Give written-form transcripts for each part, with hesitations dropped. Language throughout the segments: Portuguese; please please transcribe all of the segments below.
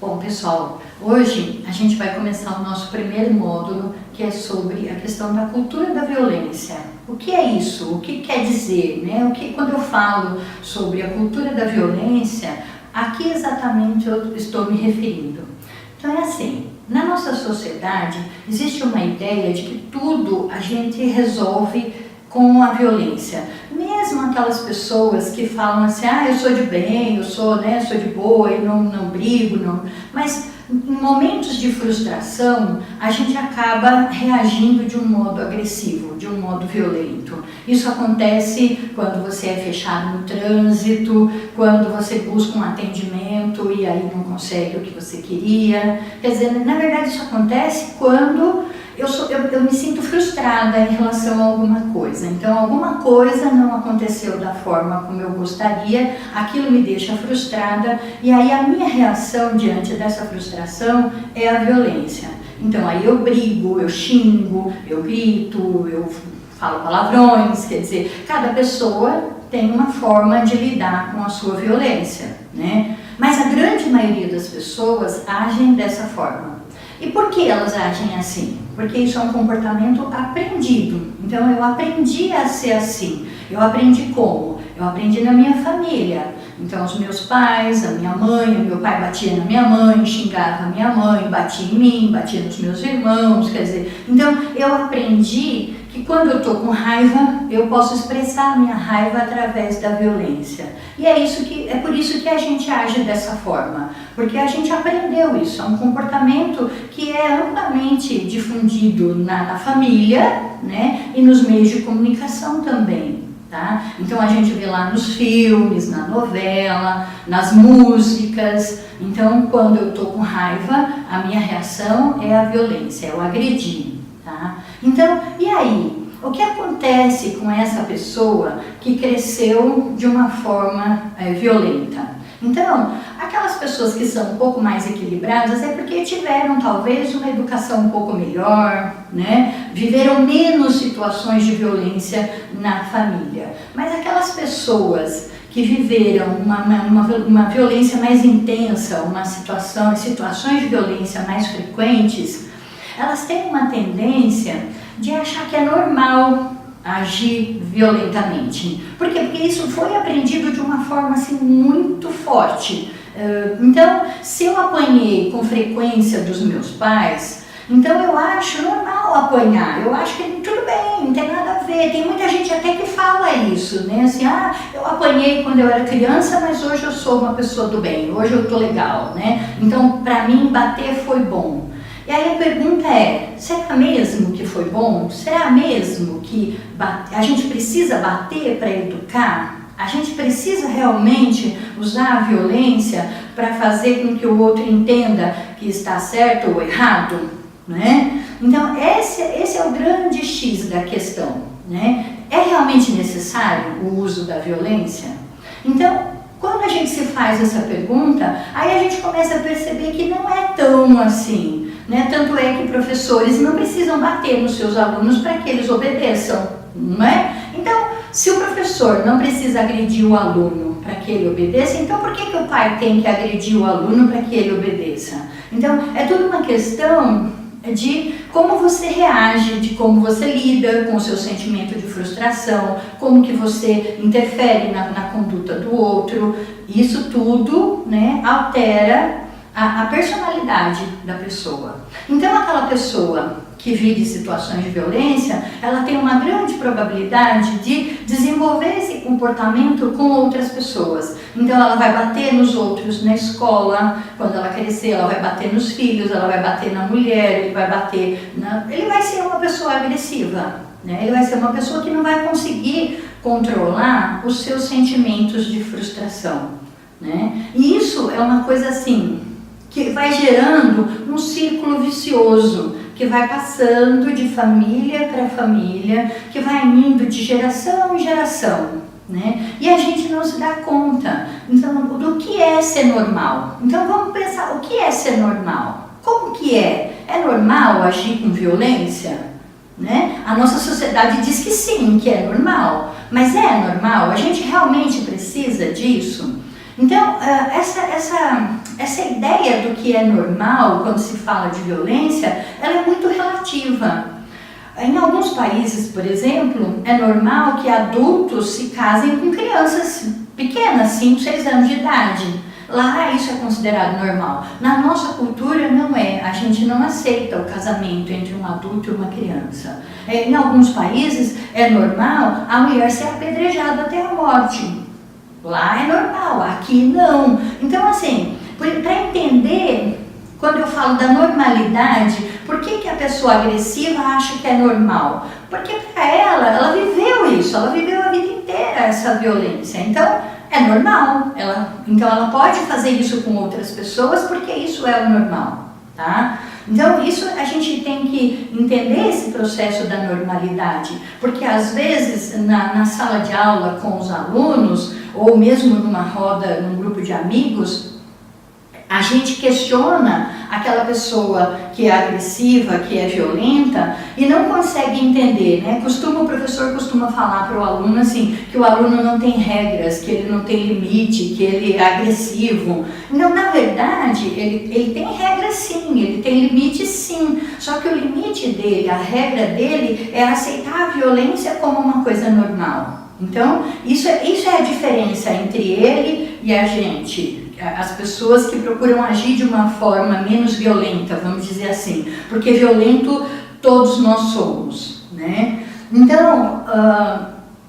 Bom, pessoal, hoje a gente vai começar o nosso primeiro módulo, que é sobre a questão da cultura da violência. O que é isso? O que quer dizer, né? Quando eu falo sobre a cultura da violência, a que exatamente eu estou me referindo? Então é assim, na nossa sociedade existe uma ideia de que tudo a gente resolve com a violência. Mesmo aquelas pessoas que falam assim, eu sou de bem, eu sou de boa, eu não brigo, mas em momentos de frustração, a gente acaba reagindo de um modo agressivo, de um modo violento. Isso acontece quando você é fechado no trânsito, quando você busca um atendimento e aí não consegue o que você queria. Quer dizer, na verdade isso acontece quando eu me sinto frustrada em relação a alguma coisa. Então, alguma coisa não aconteceu da forma como eu gostaria, aquilo me deixa frustrada e aí a minha reação diante dessa frustração é a violência. Então, aí eu brigo, eu xingo, eu grito, eu falo palavrões, quer dizer, cada pessoa tem uma forma de lidar com a sua violência, né? Mas a grande maioria das pessoas agem dessa forma. E por que elas agem assim? Porque isso é um comportamento aprendido. Então eu aprendi a ser assim. Eu aprendi como? Eu aprendi na minha família. Então os meus pais, a minha mãe, o meu pai batia na minha mãe, xingava a minha mãe, batia em mim, batia nos meus irmãos, quer dizer, então eu aprendi que quando eu estou com raiva, eu posso expressar a minha raiva através da violência. E é por isso que a gente age dessa forma, porque a gente aprendeu isso, é um comportamento que é amplamente difundido na família, né, e nos meios de comunicação também. Tá? Então a gente vê lá nos filmes, na novela, nas músicas. Então quando eu estou com raiva, a minha reação é a violência, é o agredir. Tá? Então, e aí? O que acontece com essa pessoa que cresceu de uma forma violenta? Então, aquelas pessoas que são um pouco mais equilibradas é porque tiveram talvez uma educação um pouco melhor, né? Viveram menos situações de violência na família. Mas aquelas pessoas que viveram uma violência mais intensa, situações de violência mais frequentes, elas têm uma tendência de achar que é normal agir violentamente. Por quê? Porque isso foi aprendido de uma forma assim, muito forte. Então, se eu apanhei com frequência dos meus pais, então eu acho normal apanhar, eu acho que tudo bem, não tem nada a ver. Tem muita gente até que fala isso, né? Assim, eu apanhei quando eu era criança, mas hoje eu sou uma pessoa do bem, hoje eu tô legal, né? Então, pra mim, bater foi bom. E aí a pergunta é, será mesmo que foi bom? Será mesmo que a gente precisa bater para educar? A gente precisa realmente usar a violência para fazer com que o outro entenda que está certo ou errado? Né? Então esse é o grande X da questão. Né? É realmente necessário o uso da violência? Então, quando a gente se faz essa pergunta, aí a gente começa a perceber que não é tão assim. Né? Tanto é que professores não precisam bater nos seus alunos para que eles obedeçam, não é? Então, se o professor não precisa agredir o aluno para que ele obedeça, então por que o pai tem que agredir o aluno para que ele obedeça? Então, é tudo uma questão de como você reage, de como você lida com o seu sentimento de frustração, como que você interfere na conduta do outro. Isso tudo, né, altera a personalidade da pessoa. Então aquela pessoa que vive situações de violência, ela tem uma grande probabilidade de desenvolver esse comportamento com outras pessoas. Então ela vai bater nos outros na escola, quando ela crescer ela vai bater nos filhos, ela vai bater na mulher, ele vai ser uma pessoa agressiva, né? Ele vai ser uma pessoa que não vai conseguir controlar os seus sentimentos de frustração, né? E isso é uma coisa assim, que vai gerando um círculo vicioso, que vai passando de família para família, que vai indo de geração em geração, né? E a gente não se dá conta, então, do que é ser normal. Então vamos pensar, o que é ser normal? Como que é? É normal agir com violência? Né? A nossa sociedade diz que sim, que é normal, mas é normal? A gente realmente precisa disso? Então, essa ideia do que é normal quando se fala de violência, ela é muito relativa. Em alguns países, por exemplo, é normal que adultos se casem com crianças pequenas, 5, 6 anos de idade. Lá isso é considerado normal. Na nossa cultura não é. A gente não aceita o casamento entre um adulto e uma criança. Em alguns países é normal a mulher ser apedrejada até a morte. Lá é normal, aqui não. Então, assim, para entender, quando eu falo da normalidade, por que a pessoa agressiva acha que é normal? Porque para ela viveu isso, ela viveu a vida inteira essa violência. Então, é normal. Então, ela pode fazer isso com outras pessoas porque isso é o normal, tá? Então, isso a gente tem que entender esse processo da normalidade, porque às vezes na sala de aula com os alunos, ou mesmo numa roda, num grupo de amigos, a gente questiona aquela pessoa que é agressiva, que é violenta e não consegue entender, né? O professor costuma falar para o aluno assim, que o aluno não tem regras, que ele não tem limite, que ele é agressivo. Não, na verdade, ele tem regras sim, ele tem limite sim, só que o limite dele, a regra dele é aceitar a violência como uma coisa normal. Então, isso é a diferença entre ele e a gente. As pessoas que procuram agir de uma forma menos violenta, vamos dizer assim, porque violento todos nós somos, né? Então,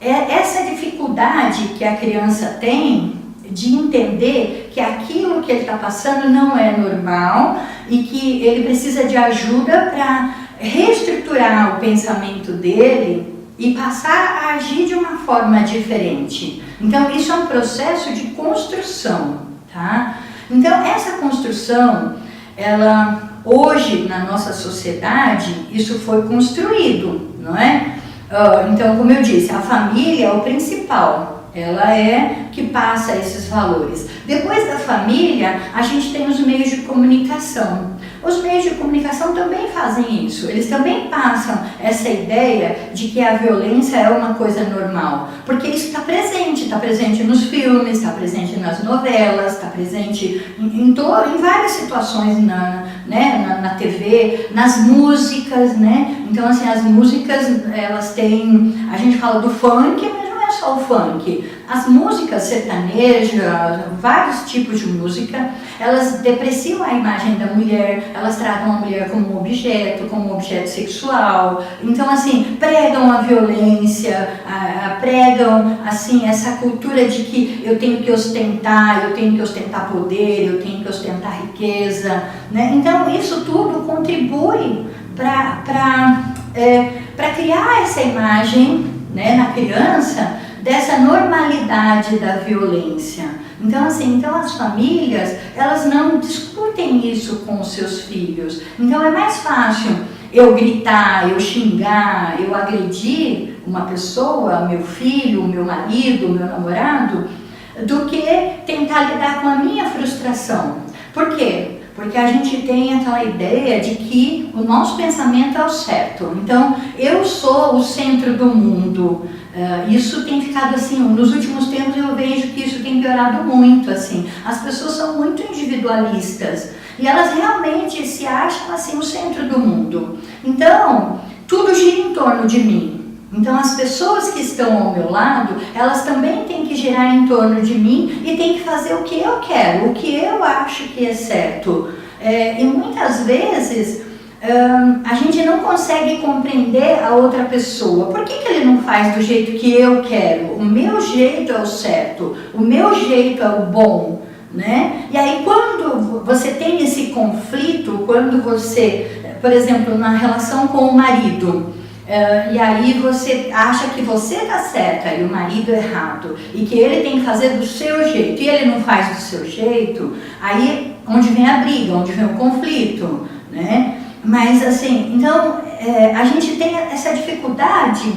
essa dificuldade que a criança tem de entender que aquilo que ele está passando não é normal e que ele precisa de ajuda para reestruturar o pensamento dele e passar a agir de uma forma diferente. Então, isso é um processo de construção. Tá? Então, essa construção, hoje na nossa sociedade, isso foi construído, não é? Então, como eu disse, a família é o principal, ela é que passa esses valores. Depois da família, a gente tem os meios de comunicação. Os meios de comunicação também fazem isso, eles também passam essa ideia de que a violência é uma coisa normal, porque isso está presente nos filmes, está presente nas novelas, está presente em várias situações na TV, nas músicas, né? Então, assim, as músicas, elas têm, a gente fala do funk, mas não é só o funk. As músicas sertanejas, vários tipos de música, elas depreciam a imagem da mulher, elas tratam a mulher como um objeto sexual. Então, assim, pregam a violência, pregam, assim, essa cultura de que eu tenho que ostentar poder, eu tenho que ostentar riqueza, né? Então, isso tudo contribui para criar essa imagem, né, na criança, dessa normalidade da violência. Então, assim, as famílias, elas não discutem isso com os seus filhos. Então, é mais fácil eu gritar, eu xingar, eu agredir uma pessoa, meu filho, meu marido, meu namorado, do que tentar lidar com a minha frustração. Por quê? Porque a gente tem aquela ideia de que o nosso pensamento é o certo. Então, eu sou o centro do mundo. Isso tem ficado assim, nos últimos tempos eu vejo que isso tem piorado muito, assim. As pessoas são muito individualistas e elas realmente se acham assim o centro do mundo. Então, tudo gira em torno de mim. Então, as pessoas que estão ao meu lado, elas também têm que girar em torno de mim e têm que fazer o que eu quero, o que eu acho que é certo. E muitas vezes a gente não consegue compreender a outra pessoa. Por que ele não faz do jeito que eu quero? O meu jeito é o certo, o meu jeito é o bom, né? E aí quando você tem esse conflito, quando você, por exemplo, na relação com o marido, e aí você acha que você está certa e o marido errado, e que ele tem que fazer do seu jeito, e ele não faz do seu jeito, aí onde vem a briga, onde vem o conflito, né? Mas assim, então a gente tem essa dificuldade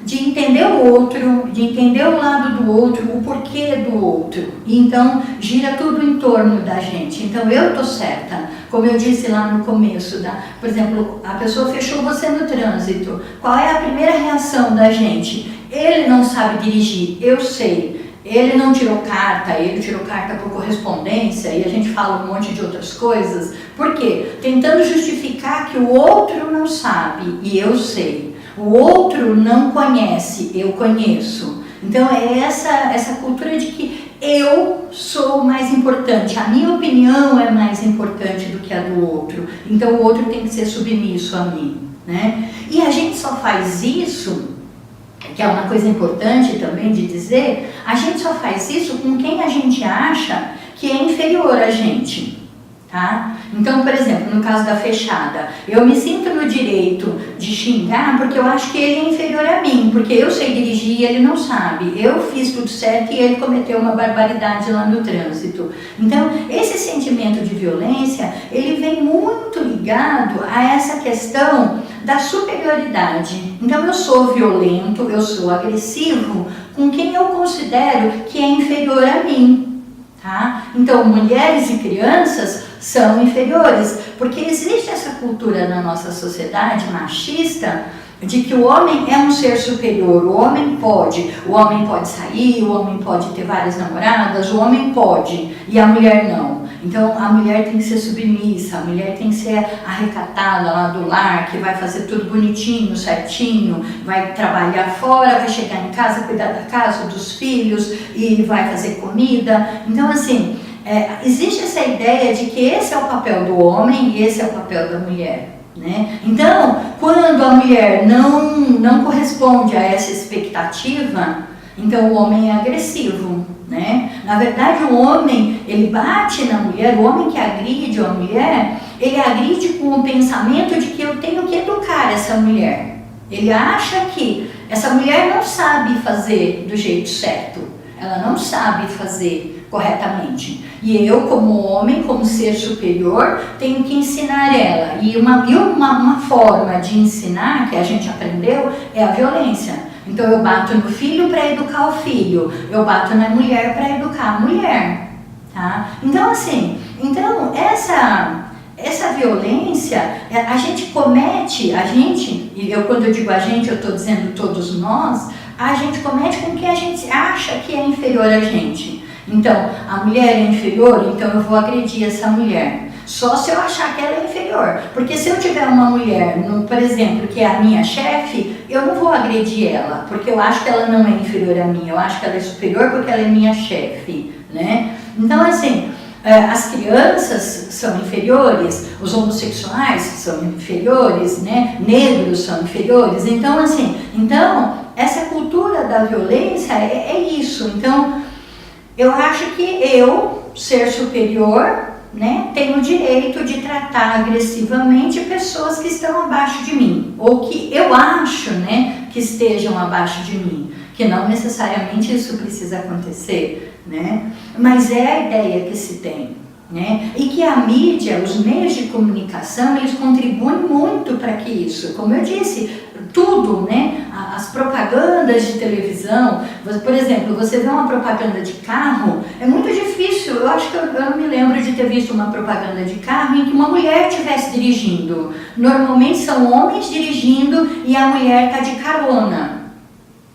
de entender o outro, de entender o lado do outro, o porquê do outro. E então gira tudo em torno da gente. Então eu tô certa, como eu disse lá no começo, por exemplo, a pessoa fechou você no trânsito. Qual é a primeira reação da gente? Ele não sabe dirigir, eu sei. ele não tirou carta, ele tirou carta por correspondência, e a gente fala um monte de outras coisas. Por quê? Tentando justificar que o outro não sabe e eu sei. O outro não conhece, eu conheço. Então é essa cultura de que eu sou mais importante, a minha opinião é mais importante do que a do outro. Então o outro tem que ser submisso a mim, né? E a gente só faz isso, que é uma coisa importante também de dizer, a gente só faz isso com quem a gente acha que é inferior a gente, tá? Então, por exemplo, no caso da fechada, eu me sinto no direito de xingar porque eu acho que ele é inferior a mim, porque eu sei dirigir e ele não sabe, eu fiz tudo certo e ele cometeu uma barbaridade lá no trânsito. Então, esse sentimento de violência, ele vem muito ligado a essa questão da superioridade. Então eu sou violento, eu sou agressivo com quem eu considero que é inferior a mim, tá? Então mulheres e crianças são inferiores, porque existe essa cultura na nossa sociedade machista de que o homem é um ser superior, o homem pode sair, o homem pode ter várias namoradas, o homem pode, e a mulher não. Então a mulher tem que ser submissa, a mulher tem que ser arrecatada lá do lar, que vai fazer tudo bonitinho, certinho, vai trabalhar fora, vai chegar em casa, cuidar da casa, dos filhos e vai fazer comida. Então assim, existe essa ideia de que esse é o papel do homem e esse é o papel da mulher. Né? Então, quando a mulher não corresponde a essa expectativa, então o homem é agressivo, né? Na verdade, o homem, ele bate na mulher, o homem que agride a mulher, ele agride com o pensamento de que eu tenho que educar essa mulher. Ele acha que essa mulher não sabe fazer do jeito certo, ela não sabe fazer corretamente. E eu, como homem, como ser superior, tenho que ensinar ela. E uma forma de ensinar, que a gente aprendeu, é a violência. Então eu bato no filho para educar o filho, eu bato na mulher para educar a mulher. Tá? Então assim, essa violência, a gente comete, e eu quando eu digo a gente, eu estou dizendo todos nós, a gente comete com quem a gente acha que é inferior a gente. Então, a mulher é inferior, então eu vou agredir essa mulher. Só se eu achar que ela é inferior. Porque se eu tiver uma mulher, por exemplo, que é a minha chefe, eu não vou agredir ela, porque eu acho que ela não é inferior a mim, eu acho que ela é superior porque ela é minha chefe, né? Então, assim, as crianças são inferiores, os homossexuais são inferiores, né? Negros são inferiores. Então, assim, essa cultura da violência é isso. Então, eu acho que eu, ser superior, né, tenho o direito de tratar agressivamente pessoas que estão abaixo de mim, ou que eu acho, né, que estejam abaixo de mim, que não necessariamente isso precisa acontecer, né, mas é a ideia que se tem, né, e que a mídia, os meios de comunicação, eles contribuem muito para que isso, como eu disse, tudo, né? As propagandas de televisão, por exemplo, você vê uma propaganda de carro, é muito difícil, eu acho que eu não me lembro de ter visto uma propaganda de carro em que uma mulher estivesse dirigindo. Normalmente são homens dirigindo e a mulher está de carona.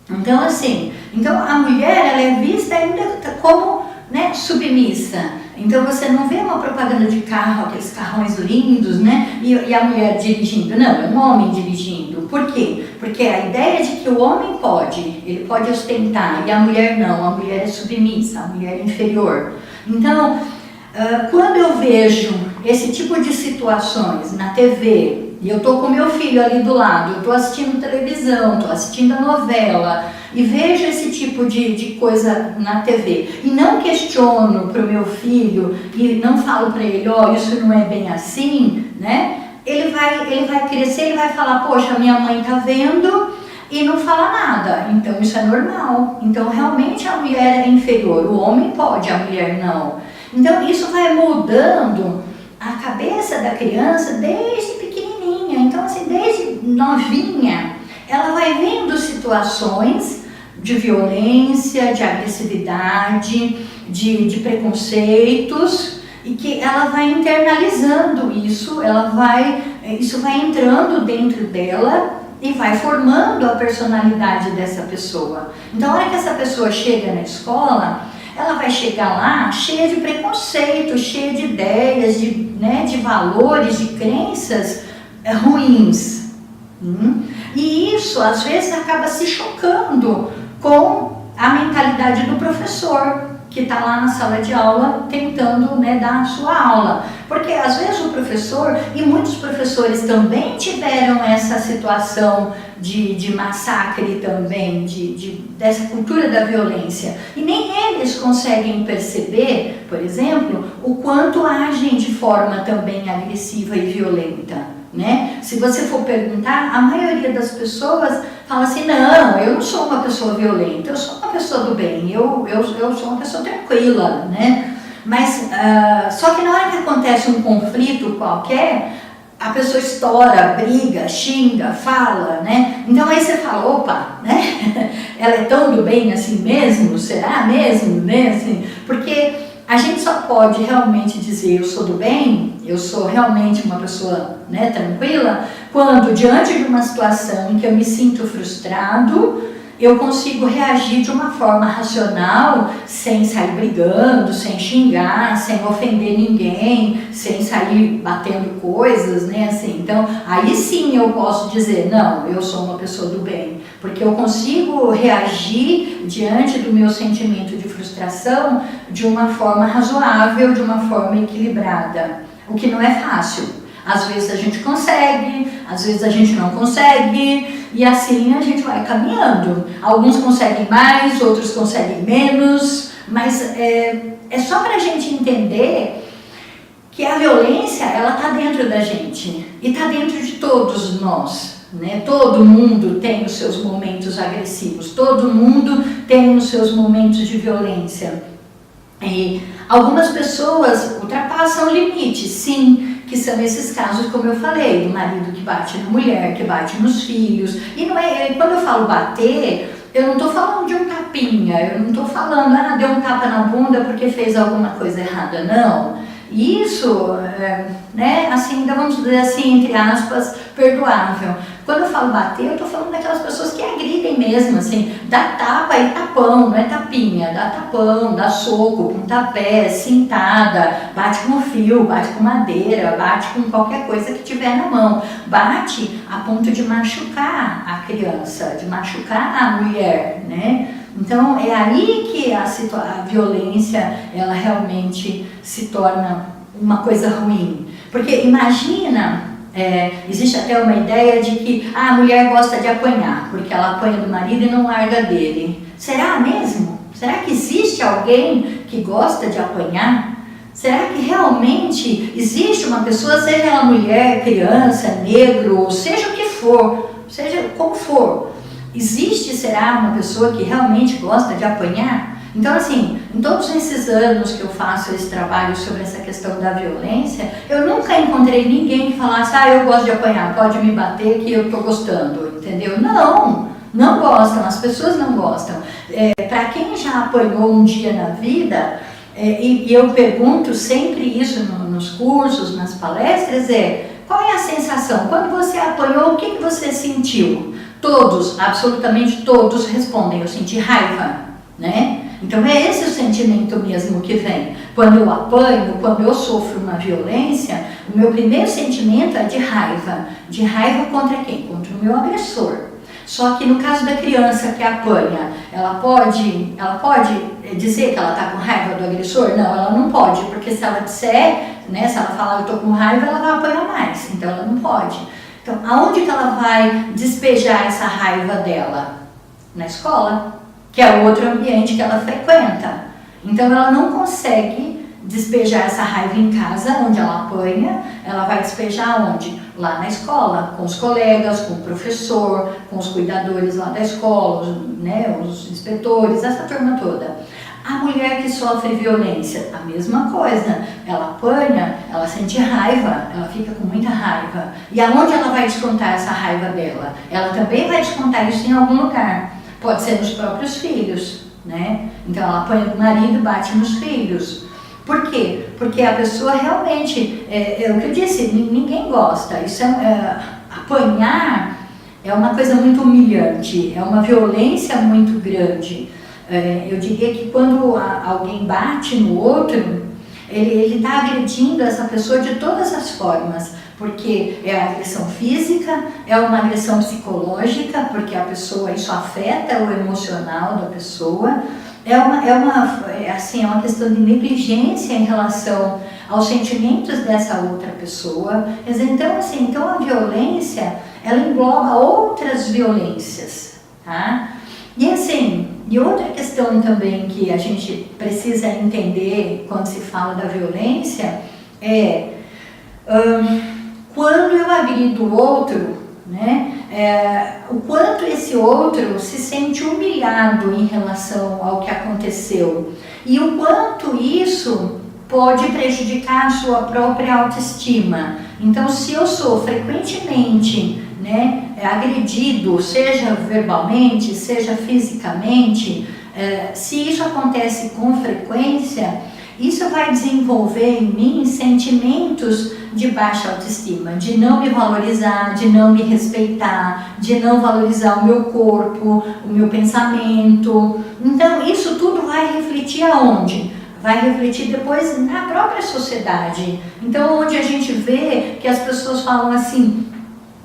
Então assim, a mulher ela é vista ainda como, né, submissa. Então você não vê uma propaganda de carro, aqueles carrões lindos, né? E a mulher dirigindo. Não, é um homem dirigindo. Por quê? Porque a ideia de que o homem pode, ele pode ostentar, e a mulher não, a mulher é submissa, a mulher é inferior. Então, quando eu vejo esse tipo de situações na TV, e eu estou com meu filho ali do lado, eu estou assistindo televisão, estou assistindo a novela, e vejo esse tipo de coisa na TV, e não questiono para o meu filho, e não falo para ele, isso não é bem assim, né? Ele vai crescer, ele vai falar, poxa, minha mãe está vendo e não fala nada, então isso é normal. Então realmente a mulher é inferior, o homem pode, a mulher não. Então isso vai mudando a cabeça da criança desde pequenininha. Então assim, desde novinha, ela vai vendo situações de violência, de agressividade, de preconceitos, e que ela vai internalizando isso, isso vai entrando dentro dela, e vai formando a personalidade dessa pessoa. Então, a hora que essa pessoa chega na escola, ela vai chegar lá cheia de preconceito, cheia de ideias, de valores, de crenças ruins. E isso, às vezes, acaba se chocando com a mentalidade do professor, que está lá na sala de aula tentando, dar a sua aula. Porque às vezes o professor, e muitos professores também tiveram essa situação de massacre também, dessa cultura da violência. E nem eles conseguem perceber, por exemplo, o quanto agem de forma também agressiva e violenta. Se você for perguntar, a maioria das pessoas fala assim, não, eu não sou uma pessoa violenta, eu sou uma pessoa do bem, eu sou uma pessoa tranquila, Mas, só que na hora que acontece um conflito qualquer, a pessoa estoura, briga, xinga, fala, Então aí você fala, opa, Ela é tão do bem assim mesmo? Será mesmo, Assim, porque a gente só pode realmente dizer eu sou do bem, eu sou realmente uma pessoa tranquila, quando diante de uma situação em que eu me sinto frustrado, eu consigo reagir de uma forma racional, sem sair brigando, sem xingar, sem ofender ninguém, sem sair batendo coisas, assim. Então, aí sim eu posso dizer, não, eu sou uma pessoa do bem, porque eu consigo reagir diante do meu sentimento de frustração de uma forma razoável, de uma forma equilibrada, o que não é fácil. Às vezes a gente consegue, às vezes a gente não consegue, e assim a gente vai caminhando. Alguns conseguem mais, outros conseguem menos, mas é só para a gente entender que a violência, ela está dentro da gente, e está dentro de todos nós. Todo mundo tem os seus momentos agressivos, todo mundo tem os seus momentos de violência. E algumas pessoas ultrapassam o limite, sim, que são esses casos, como eu falei, do marido que bate na mulher, que bate nos filhos. E não quando eu falo bater, eu não estou falando de um tapinha, eu não estou falando, deu um tapa na bunda porque fez alguma coisa errada, não. Isso, assim, vamos dizer assim, entre aspas, perdoável. Quando eu falo bater, eu estou falando daquelas pessoas que agridem mesmo, assim, dá tapa e tapão, não é tapinha, dá tapão, dá soco, pontapé, cintada, bate com fio, bate com madeira, bate com qualquer coisa que tiver na mão. Bate a ponto de machucar a criança, de machucar a mulher, Então, é aí que a violência, ela realmente se torna uma coisa ruim. Porque imagina, existe até uma ideia de que a mulher gosta de apanhar, porque ela apanha do marido e não larga dele. Será mesmo? Será que existe alguém que gosta de apanhar? Será que realmente existe uma pessoa, seja ela mulher, criança, negro, seja o que for, seja como for, existe, será, uma pessoa que realmente gosta de apanhar? Então, assim, em todos esses anos que eu faço esse trabalho sobre essa questão da violência, eu nunca encontrei ninguém que falasse, eu gosto de apanhar, pode me bater que eu estou gostando, entendeu? Não gostam, as pessoas não gostam. Para quem já apanhou um dia na vida, e eu pergunto sempre isso nos cursos, nas palestras, qual é a sensação? Quando você apanhou, o que você sentiu? Todos, absolutamente todos respondem, eu senti raiva, Então é esse o sentimento mesmo que vem. Quando eu apanho, quando eu sofro uma violência, o meu primeiro sentimento é de raiva. De raiva contra quem? Contra o meu agressor. Só que no caso da criança que apanha, ela pode dizer que ela está com raiva do agressor? Não, ela não pode, porque se ela disser, se ela falar eu estou com raiva, ela vai apanhar mais, então ela não pode. Então, aonde que ela vai despejar essa raiva dela? Na escola, que é o outro ambiente que ela frequenta. Então, ela não consegue despejar essa raiva em casa, onde ela apanha, ela vai despejar onde? Lá na escola, com os colegas, com o professor, com os cuidadores lá da escola, os inspetores, essa turma toda. A mulher que sofre violência, a mesma coisa, ela apanha, ela sente raiva, ela fica com muita raiva. E aonde ela vai descontar essa raiva dela? Ela também vai descontar isso em algum lugar, pode ser nos próprios filhos, Então ela apanha do marido e bate nos filhos. Por quê? Porque a pessoa realmente, é o que eu disse, ninguém gosta. Apanhar é uma coisa muito humilhante, é uma violência muito grande. Eu diria que quando alguém bate no outro, ele está agredindo essa pessoa de todas as formas, porque é a agressão física, é uma agressão psicológica, porque a pessoa, isso afeta o emocional da pessoa, é uma questão de negligência em relação aos sentimentos dessa outra pessoa. Então a violência, ela engloba outras violências, tá? E outra questão também que a gente precisa entender quando se fala da violência é quando eu agrido o outro, né, o quanto esse outro se sente humilhado em relação ao que aconteceu e o quanto isso pode prejudicar a sua própria autoestima. Então, se eu sou frequentemente, né, agredido, seja verbalmente, seja fisicamente, se isso acontece com frequência, isso vai desenvolver em mim sentimentos de baixa autoestima, de não me valorizar, de não me respeitar, de não valorizar o meu corpo, o meu pensamento. Então, isso tudo vai refletir aonde? Vai refletir depois na própria sociedade. Então, onde a gente vê que as pessoas falam assim,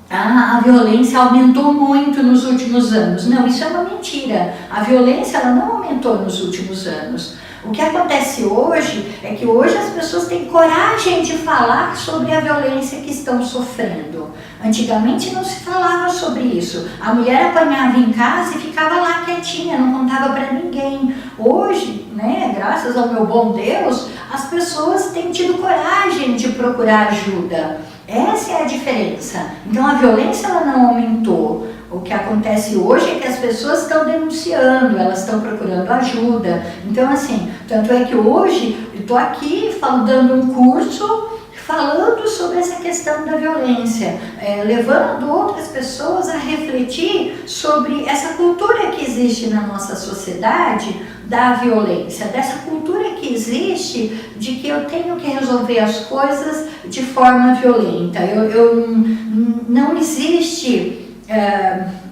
a violência aumentou muito nos últimos anos. Não, isso é uma mentira. A violência ela não aumentou nos últimos anos. O que acontece hoje é que hoje as pessoas têm coragem de falar sobre a violência que estão sofrendo. Antigamente não se falava sobre isso. A mulher apanhava em casa e ficava lá quietinha, não contava para ninguém. Hoje, né, graças ao meu bom Deus, as pessoas têm tido coragem de procurar ajuda. Essa é a diferença. Então a violência ela não aumentou. O que acontece hoje é que as pessoas estão denunciando, elas estão procurando ajuda. Então assim, tanto é que hoje eu estou aqui dando um curso falando sobre essa questão da violência, levando outras pessoas a refletir sobre essa cultura que existe na nossa sociedade da violência, dessa cultura que existe de que eu tenho que resolver as coisas de forma violenta. Não existe,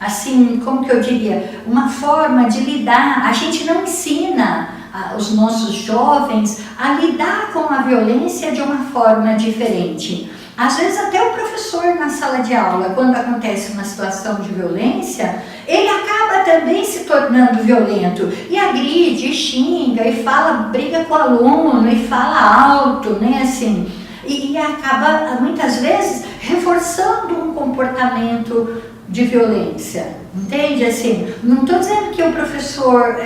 assim, como que eu diria, uma forma de lidar. A gente não ensina os nossos jovens a lidar com a violência de uma forma diferente. Às vezes até o professor na sala de aula, quando acontece uma situação de violência, ele acaba também se tornando violento e agride, e xinga, e briga com o aluno, e fala alto, né, assim, e acaba muitas vezes reforçando um comportamento de violência, entende? Assim, não estou dizendo que o professor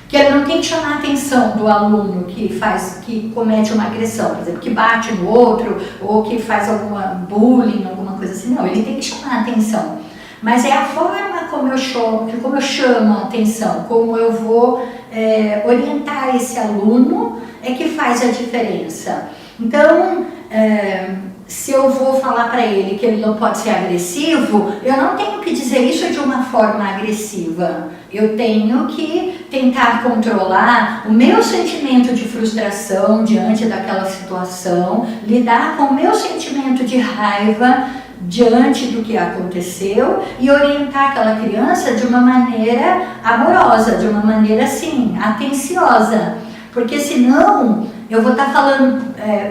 que ele não tem que chamar a atenção do aluno que comete uma agressão, por exemplo, que bate no outro ou que faz alguma bullying, alguma coisa assim. Não, ele tem que chamar a atenção. Mas é a forma como eu chamo a atenção, como eu vou orientar esse aluno é que faz a diferença. Então, se eu vou falar para ele que ele não pode ser agressivo, eu não tenho que dizer isso de uma forma agressiva. Eu tenho que tentar controlar o meu sentimento de frustração diante daquela situação, lidar com o meu sentimento de raiva diante do que aconteceu e orientar aquela criança de uma maneira amorosa, de uma maneira assim, atenciosa. Porque senão eu vou estar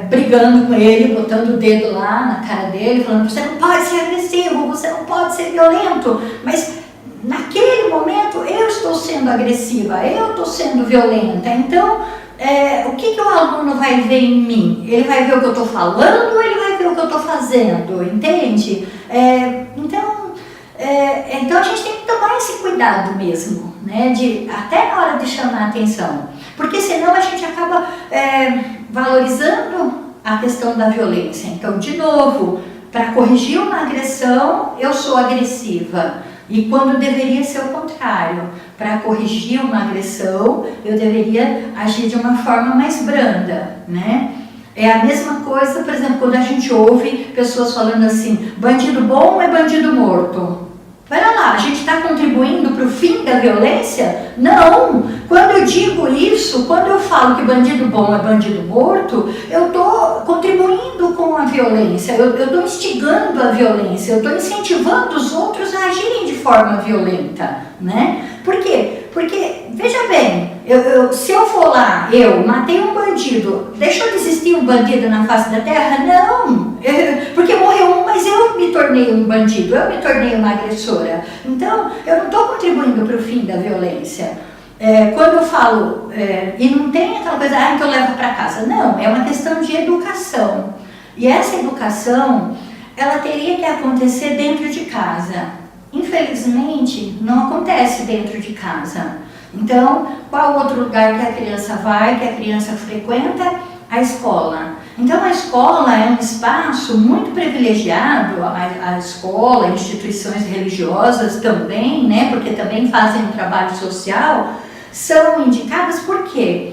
brigando com ele, botando o dedo lá na cara dele, falando, você não pode ser agressivo, você não pode ser violento, mas naquele momento eu estou sendo agressiva, eu estou sendo violenta. Então, o que o aluno vai ver em mim? Ele vai ver o que eu estou falando ou ele vai ver o que eu estou fazendo, entende? Então a gente tem que tomar esse cuidado mesmo, né? Até na hora de chamar a atenção, porque senão a gente acaba valorizando a questão da violência. Então, de novo, para corrigir uma agressão, eu sou agressiva. E quando deveria ser o contrário, para corrigir uma agressão, eu deveria agir de uma forma mais branda, né? É a mesma coisa, por exemplo, quando a gente ouve pessoas falando assim, bandido bom é bandido morto. Pera lá, a gente está contribuindo para o fim da violência? Não! Quando eu digo isso, quando eu falo que bandido bom é bandido morto, eu estou contribuindo com a a violência, eu estou instigando a violência, eu estou incentivando os outros a agirem de forma violenta, né? Por quê? Porque, veja bem, se eu for lá, eu matei um bandido, deixou de existir um bandido na face da terra? Não, porque morreu um, mas eu me tornei um bandido, eu me tornei uma agressora. Então, eu não estou contribuindo para o fim da violência. Quando eu falo, e não tem aquela coisa, então leva para casa. Não, é uma questão de educação. E essa educação, ela teria que acontecer dentro de casa. Infelizmente, não acontece dentro de casa. Então, qual outro lugar que a criança vai, que a criança frequenta? A escola. Então, a escola é um espaço muito privilegiado, a escola, instituições religiosas também, né, porque também fazem um trabalho social, são indicadas por quê?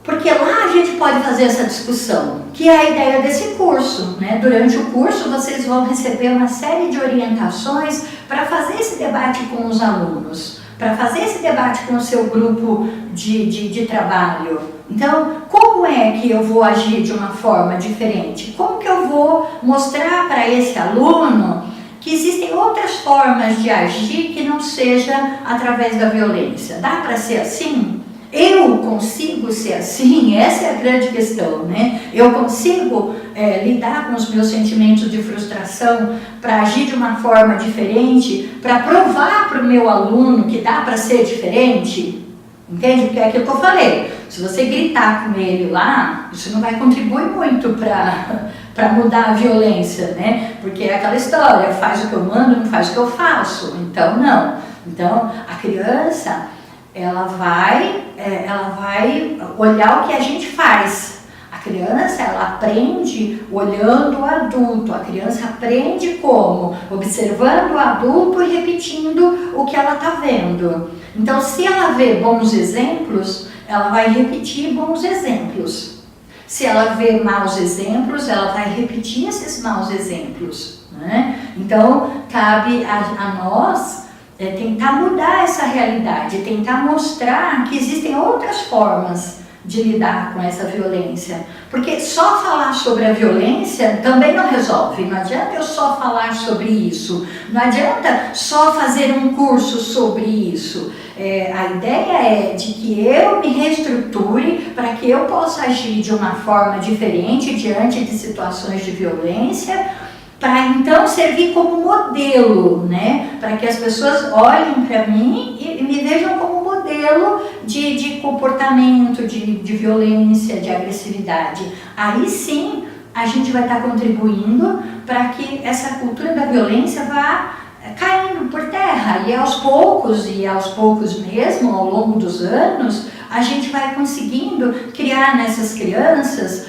Porque lá a gente pode fazer essa discussão, que é a ideia desse curso, né? Durante o curso vocês vão receber uma série de orientações para fazer esse debate com os alunos, para fazer esse debate com o seu grupo de trabalho. Então, como é que eu vou agir de uma forma diferente? Como que eu vou mostrar para esse aluno que existem outras formas de agir que não seja através da violência? Dá para ser assim? Eu consigo ser assim? Essa é a grande questão, né? Eu consigo lidar com os meus sentimentos de frustração para agir de uma forma diferente, para provar para o meu aluno que dá para ser diferente? Entende? Porque é aquilo que eu falei. Se você gritar com ele lá, isso não vai contribuir muito para mudar a violência, né? Porque é aquela história, faz o que eu mando, não faz o que eu faço. Então, não. Então, a criança, ela vai olhar o que a gente faz. A criança, ela aprende olhando o adulto. A criança aprende como? Observando o adulto e repetindo o que ela está vendo. Então, se ela vê bons exemplos, ela vai repetir bons exemplos. Se ela vê maus exemplos, ela vai repetir esses maus exemplos, né? Então, cabe a nós tentar mudar essa realidade, tentar mostrar que existem outras formas de lidar com essa violência. Porque só falar sobre a violência também não resolve. Não adianta eu só falar sobre isso. Não adianta só fazer um curso sobre isso. A ideia é de que eu me reestruture para que eu possa agir de uma forma diferente diante de situações de violência, para então servir como modelo, né? Para que as pessoas olhem para mim e me vejam como modelo de comportamento, de violência, de agressividade. Aí sim a gente vai estar contribuindo para que essa cultura da violência vá caindo por terra, e aos poucos mesmo, ao longo dos anos, a gente vai conseguindo criar nessas crianças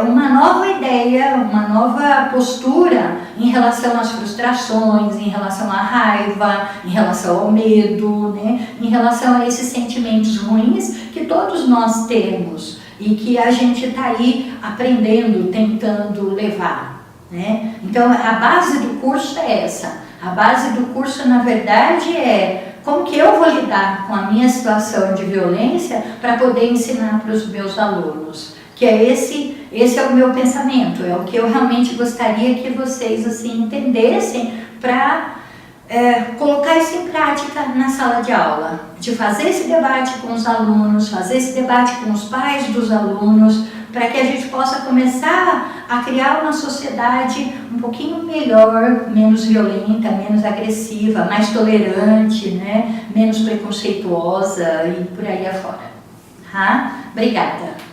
uma nova ideia, uma nova postura em relação às frustrações, em relação à raiva, em relação ao medo, né? Em relação a esses sentimentos ruins que todos nós temos e que a gente está aí aprendendo, tentando levar, né? Então, a base do curso é essa. A base do curso, na verdade, é como que eu vou lidar com a minha situação de violência para poder ensinar para os meus alunos. Que é esse é o meu pensamento, é o que eu realmente gostaria que vocês assim entendessem para colocar isso em prática na sala de aula. De fazer esse debate com os alunos, fazer esse debate com os pais dos alunos, para que a gente possa começar a criar uma sociedade um pouquinho melhor, menos violenta, menos agressiva, mais tolerante, né? Menos preconceituosa e por aí afora. Obrigada.